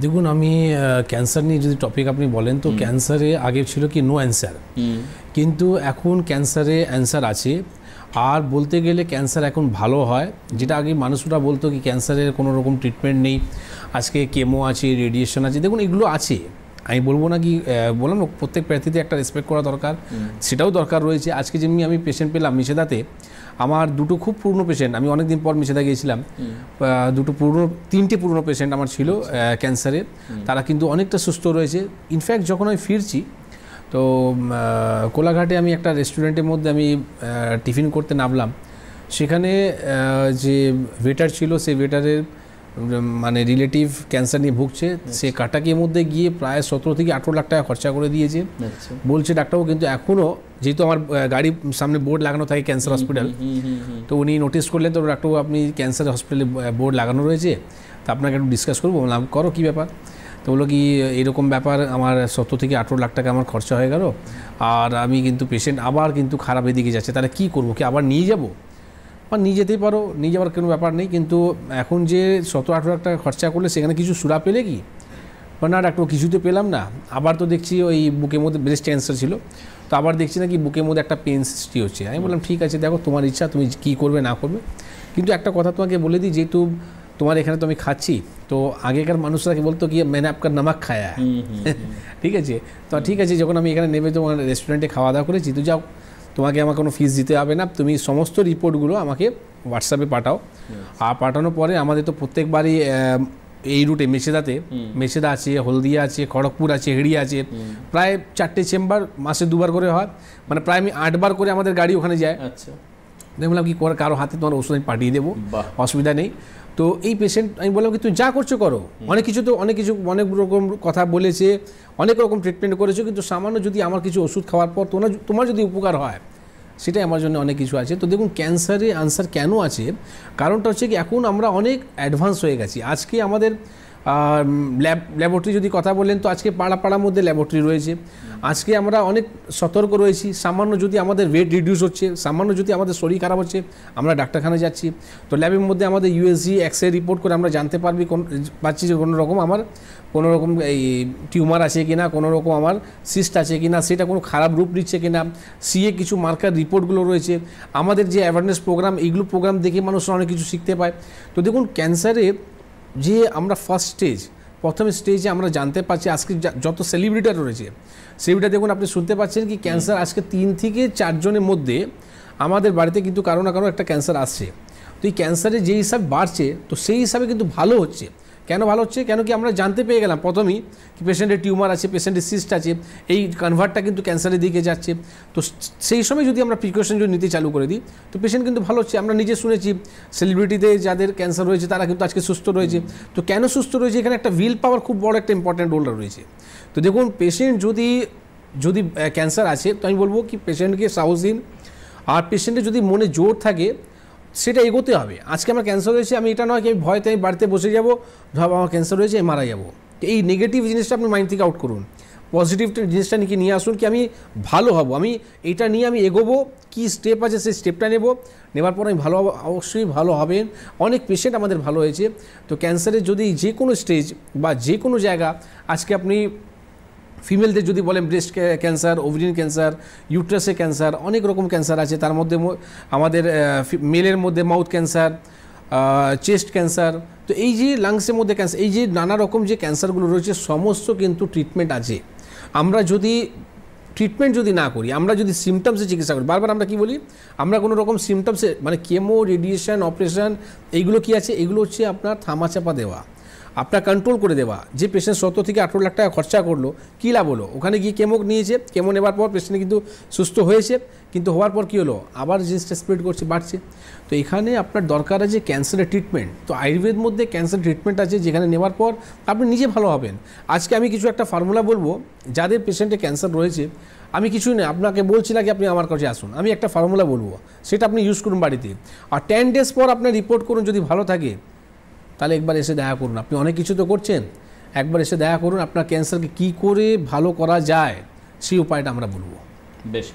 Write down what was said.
দেখুন আমি ক্যান্সার নিয়ে যদি টপিক আপনি বলেন তো ক্যান্সারে আগে ছিল কি নো অ্যান্সার, কিন্তু এখন ক্যান্সারে অ্যান্সার আছে। আর বলতে গেলে ক্যান্সার এখন ভালো হয়, যেটা আগে মানুষরা বলতো কি ক্যান্সারের কোনো রকম ট্রিটমেন্ট নেই, আজকে কেমো আছে, রেডিয়েশন আছে, দেখুন এগুলো আছে। আমি বলবো না কি, বললাম না প্রত্যেক প্রার্থীতে একটা রেসপেক্ট করা দরকার, সেটাও দরকার রয়েছে। আজকে যেমনি আমি পেশেন্ট পেলাম মিশেদাতে, আমার দুটো খুব পুরনো পেশেন্ট, আমি অনেক দিন পর মিশেদা গিয়েছিলাম, তিনটে পুরনো পেশেন্ট আমার ছিল ক্যান্সারে, তারা কিন্তু অনেকটা সুস্থ রয়েছে। ইনফ্যাক্ট যখন আমি ফিরছি তো কোলাঘাটে আমি একটা রেস্টুরেন্টের মধ্যে আমি টিফিন করতে নামলাম, সেখানে যে ওয়েটার ছিল সেই ওয়েটারের মানে রিলেটিভ ক্যান্সার নিয়ে ভুগছে, সে কাটাকির মধ্যে গিয়ে প্রায় 17 থেকে 18 লাখ টাকা খরচা করে দিয়েছে। বলছে ডাক্তারবাবু কিন্তু এখনও, যেহেতু আমার গাড়ির সামনে বোর্ড লাগানো থাকে ক্যান্সার হসপিটাল, তো উনি নোটিস করলেন, তো ডাক্তারবাবু আপনি ক্যান্সার হসপিটালে বোর্ড লাগানো রয়েছে, তো আপনাকে একটু ডিসকাস করবো। বললাম করো, কী ব্যাপার? তো বললো কি এরকম ব্যাপার, আমার 17 থেকে 18 লাখ টাকা আমার খরচা হয়ে গেল, আর আমি কিন্তু পেশেন্ট আবার কিন্তু খারাপ এদিকে যাচ্ছে, তাহলে কী করবো, কি আবার নিয়ে যাবো? নিয়ে যেতেই পারো, নিয়ে যাওয়ার কোনো ব্যাপার নেই, কিন্তু এখন যে 17-18 লাখ টাকা খরচা করলে সেখানে কিছু সুরা পেলে কি? না ডাক্তার কিছুতে পেলাম না, আবার তো দেখছি ওই বুকের মধ্যে ব্রেস্ট ক্যান্সার ছিল, তো আবার দেখছি না কি বুকের মধ্যে একটা পেন সৃষ্টি হচ্ছে। আমি বললাম ঠিক আছে, দেখো তোমার ইচ্ছা, তুমি কী করবে না করবে, কিন্তু একটা কথা তোমাকে বলে দিই, যেহেতু তোমার এখানে তো আমি খাচ্ছি, তো আগেকার মানুষরা কি বলতো কি मैंने आपका नमक खाया है, ঠিক আছে? তো ঠিক আছে, যখন আমি এখানে নেমে তোমার রেস্টুরেন্টে খাওয়া দাওয়া করেছি, তো যাও, তোমাকে আমার কোনো ফিস দিতে হবে না, তুমি সমস্ত রিপোর্টগুলো আমাকে হোয়াটসঅ্যাপে পাঠাও। আর পাঠানোর পরে আমাদের তো প্রত্যেকবারই এই রুটে মেছেদা আছে, হলদিয়া আছে, খড়গপুর আছে, হেড়িয়া আছে, প্রায় 4টে চেম্বার, মাসে 2বার করে হয়, মানে প্রায় আমি 8বার করে আমাদের গাড়ি ওখানে যায়। আচ্ছা, দেখলাম কি কারো হাতে তোমার ওষুধ আমি পাঠিয়ে দেবো, অসুবিধা নেই। তো এই পেশেন্ট আমি বললাম কি তুমি যা করছো করো, অনেক কিছু অনেক রকম কথা বলেছে, অনেক রকম ট্রিটমেন্ট করেছো, কিন্তু সামান্য যদি আমার কিছু ওষুধ খাওয়ার পর তোমার যদি উপকার হয়, সেটাই আমার জন্য অনেক কিছু আছে। তো দেখুন ক্যান্সারে আনসার কেন আছে, কারণটা হচ্ছে কি এখন আমরা অনেক অ্যাডভান্স হয়ে গেছি। আজকে আমাদের ল্যাবরেটরি যদি কথা বলেন, তো আজকে পাড়ার মধ্যে ল্যাবরেটরি রয়েছে, আজকে আমরা অনেক সতর্ক রয়েছি। সামান্য যদি আমাদের ওয়েট রিডিউস হচ্ছে, সামান্য যদি আমাদের শরীর খারাপ হচ্ছে, আমরা ডাক্তারখানায় যাচ্ছি, তো ল্যাবের মধ্যে আমাদের ইউএসজি এক্সরে রিপোর্ট করে আমরা জানতে পারছি যে কোনো রকম এই টিউমার আছে কিনা, কোনো রকম আমার সিস্ট আছে কিনা, সেটা কোনো খারাপ রূপ নিচ্ছে কিনা, সিএ কিছু মার্কার রিপোর্টগুলো রয়েছে, আমাদের যে অ্যাওয়ারনেস প্রোগ্রাম, এইগুলো প্রোগ্রাম দেখে মানুষরা অনেক কিছু শিখতে পায়। তো দেখুন ক্যান্সারে যে আমরা প্রথম স্টেজে আমরা জানতে পারছি, আজকে যত সেলিব্রিটি রয়েছে, সেলিব্রিটি দেখুন আপনি শুনতে পাচ্ছেন কি ক্যান্সার আজকে 3 থেকে 4 জনের মধ্যে আমাদের বাড়িতে কিন্তু কারো না কারো একটা ক্যান্সার আসছে। তো এই ক্যান্সারে যেই হিসাবে বাড়ছে, তো সেই হিসাবে কিন্তু ভালো হচ্ছে। কেন ভালো হচ্ছে? কেন কি আমরা জানতে পেয়ে গেলাম প্রথমেই কি পেশেন্টের টিউমার আছে, পেশেন্টের সিস্ট আছে, এই কনভার্টটা কিন্তু ক্যান্সারের দিকে যাচ্ছে। তো সেই সময় যদি আমরা প্রিকশন যদি নিতে চালু করে দিই, তো পেশেন্ট কিন্তু ভালো হচ্ছে। আমরা নিজে শুনেছি সেলিব্রিটিতে যাদের ক্যান্সার রয়েছে তারা কিন্তু আজকে সুস্থ রয়েছে। তো কেন সুস্থ রয়েছে? এখানে একটা উইল পাওয়ার খুব বড় একটা ইম্পর্টেন্ট রোল রয়েছে। তো দেখুন পেশেন্ট যদি ক্যান্সার আছে, তো আমি বলবো কি পেশেন্টকে সাহস দিন, আর পেশেন্টের যদি মনে জোর থাকে সেটা এগোতে হবে। আজকে আমার ক্যান্সার হয়েছে, আমি এটা নয় কি আমি ভয়তে আমি বাড়িতে বসে যাবো, ভাবো আমার ক্যান্সার হয়েছে মারা যাবো। এই নেগেটিভ জিনিসটা আপনি মাইন্ড থেকে আউট করুন, পজিটিভ জিনিসটা নিয়ে আসুন কি আমি ভালো হব, আমি এটা নিয়ে আমি এগোবো, কী স্টেপ আছে সেই স্টেপটা নেবার পর আমি ভালো হবো, অবশ্যই ভালো হবেন। অনেক পেশেন্ট আমাদের ভালো হয়েছে। তো ক্যান্সারের যদি যে কোনো স্টেজ বা যে কোনো জায়গা, আজকে আপনি ফিমেলদের যদি বলেন ব্রেস্ট ক্যান্সার, ওভারিয়ান ক্যান্সার, ইউট্রাসের ক্যান্সার, অনেক রকম ক্যান্সার আছে। তার মধ্যে আমাদের মেলের মধ্যে মাউথ ক্যান্সার, চেস্ট ক্যান্সার, তো এই যে লাংসের মধ্যে ক্যান্সার, এই যে নানা রকম যে ক্যান্সারগুলো রয়েছে সমস্ত কিন্তু ট্রিটমেন্ট আছে। আমরা যদি ট্রিটমেন্ট যদি না করি, আমরা যদি সিমটমসে চিকিৎসা করি, বারবার আমরা কি বলি, আমরা কোনো রকম সিমটমসে মানে কেমো, রেডিয়েশন, অপারেশন, এইগুলো কি আছে, এগুলো হচ্ছে আপনার থামাচাপা দেওয়া, আপনার কন্ট্রোল করে দেওয়া। যে পেশেন্ট 17 থেকে 18 লাখ টাকা খরচা করলো, কী লাভ হলো? ওখানে গিয়ে কেমো নিয়েছে, কেমো নেবার পর পেশেন্ট কিন্তু সুস্থ হয়েছে, কিন্তু হওয়ার পর কী হলো, আবার জিনিসটা স্প্রেড করছে, বাড়ছে। তো এখানে আপনার দরকার আছে ক্যান্সারের ট্রিটমেন্ট। তো আয়ুর্বেদ মধ্যে ক্যান্সার ট্রিটমেন্ট আছে, যেখানে নেওয়ার পর আপনি নিজে ভালো হবেন। আজকে আমি কিছু একটা ফর্মুলা বলবো, যাদের পেশেন্টে ক্যান্সার রয়েছে, আমি কিছুই না, আপনাকে বলছি না কি আপনি আমার কাছে আসুন, আমি একটা ফর্মুলা বলবো, সেটা আপনি ইউজ করুন বাড়িতে, আর 10 ডেজ পর আপনার রিপোর্ট করুন, যদি ভালো থাকে তাহলে একবার এসে দেখা করুন। আপনি অনেক কিছু তো করছেন, একবার এসে দেখা করুন, আপনার ক্যান্সারকে কী করে ভালো করা যায় সেই উপায়টা আমরা বলবো। বেশ।